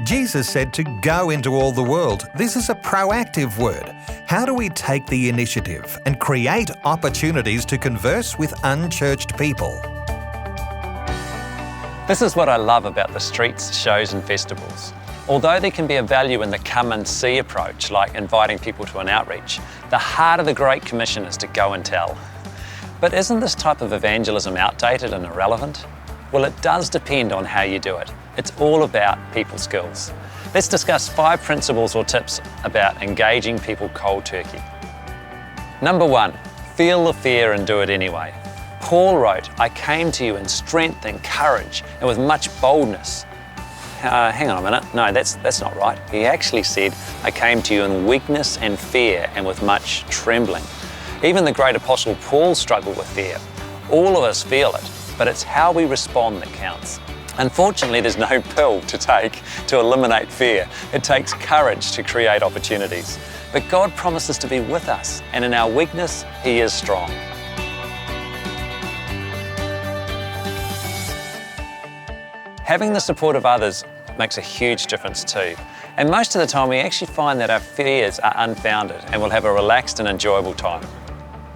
Jesus said to go into all the world. This is a proactive word. How do we take the initiative and create opportunities to converse with unchurched people? This is what I love about the streets, shows and festivals. Although there can be a value in the come and see approach, like inviting people to an outreach, the heart of the Great Commission is to go and tell. But isn't this type of evangelism outdated and irrelevant? Well, it does depend on how you do it. It's all about people skills. Let's discuss 5 principles or tips about engaging people cold turkey. Number 1, feel the fear and do it anyway. Paul wrote, "I came to you in strength and courage and with much boldness." Hang on a minute, no, that's not right. He actually said, "I came to you in weakness and fear and with much trembling." Even the great apostle Paul struggled with fear. All of us feel it, but it's how we respond that counts. Unfortunately, there's no pill to take to eliminate fear. It takes courage to create opportunities. But God promises to be with us, and in our weakness, He is strong. Having the support of others makes a huge difference too. And most of the time we actually find that our fears are unfounded and we'll have a relaxed and enjoyable time.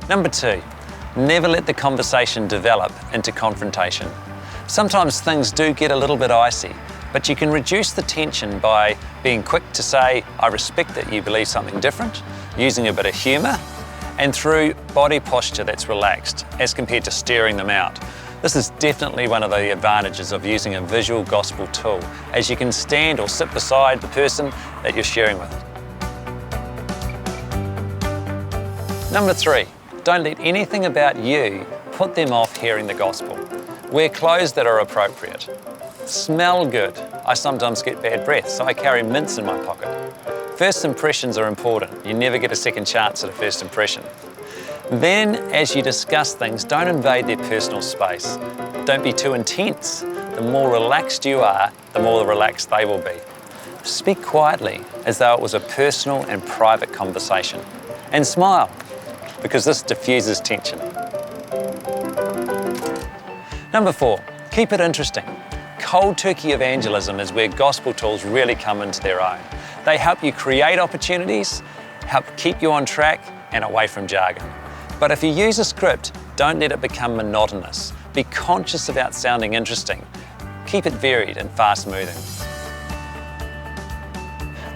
Number 2, never let the conversation develop into confrontation. Sometimes things do get a little bit icy, but you can reduce the tension by being quick to say, "I respect that you believe something different," using a bit of humour, and through body posture that's relaxed as compared to staring them out. This is definitely one of the advantages of using a visual gospel tool, as you can stand or sit beside the person that you're sharing with. Number 3, don't let anything about you put them off hearing the gospel. Wear clothes that are appropriate. Smell good. I sometimes get bad breath, so I carry mints in my pocket. First impressions are important. You never get a second chance at a first impression. Then, as you discuss things, don't invade their personal space. Don't be too intense. The more relaxed you are, the more relaxed they will be. Speak quietly, as though it was a personal and private conversation. And smile, because this diffuses tension. Number 4, keep it interesting. Cold turkey evangelism is where gospel tools really come into their own. They help you create opportunities, help keep you on track and away from jargon. But if you use a script, don't let it become monotonous. Be conscious about sounding interesting. Keep it varied and fast-moving.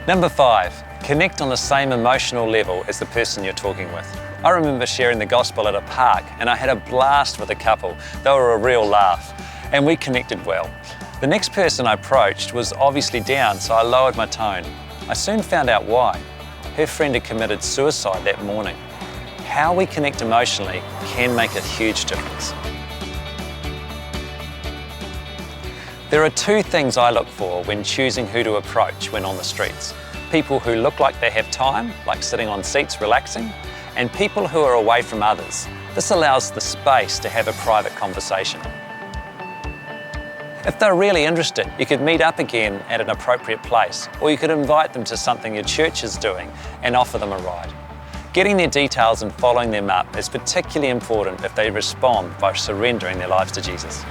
Number 5, connect on the same emotional level as the person you're talking with. I remember sharing the gospel at a park and I had a blast with a couple. They were a real laugh and we connected well. The next person I approached was obviously down, so I lowered my tone. I soon found out why. Her friend had committed suicide that morning. How we connect emotionally can make a huge difference. There are 2 things I look for when choosing who to approach when on the streets. People who look like they have time, like sitting on seats relaxing, and people who are away from others. This allows the space to have a private conversation. If they're really interested, you could meet up again at an appropriate place, or you could invite them to something your church is doing and offer them a ride. Getting their details and following them up is particularly important if they respond by surrendering their lives to Jesus.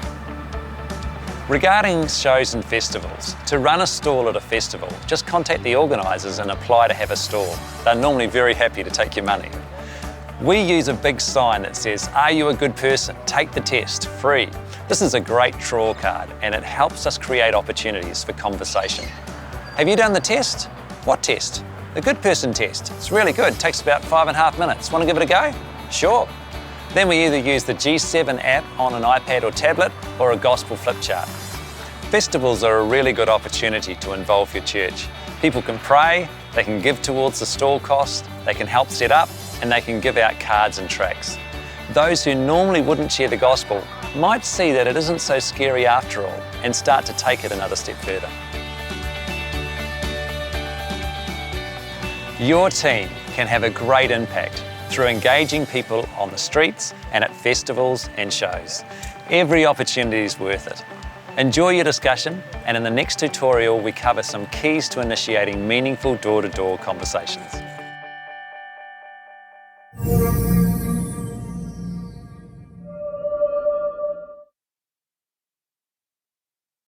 Regarding shows and festivals, to run a stall at a festival, just contact the organisers and apply to have a stall. They're normally very happy to take your money. We use a big sign that says, "Are you a good person? Take the test, free." This is a great draw card and it helps us create opportunities for conversation. Have you done the test? What test? The good person test. It's really good, it takes about 5.5 minutes. Want to give it a go? Sure. Then we either use the G7 app on an iPad or tablet or a gospel flip chart. Festivals are a really good opportunity to involve your church. People can pray, they can give towards the stall cost, they can help set up, and they can give out cards and tracts. Those who normally wouldn't share the gospel might see that it isn't so scary after all and start to take it another step further. Your team can have a great impact through engaging people on the streets and at festivals and shows. Every opportunity is worth it. Enjoy your discussion, and in the next tutorial we cover some keys to initiating meaningful door-to-door conversations.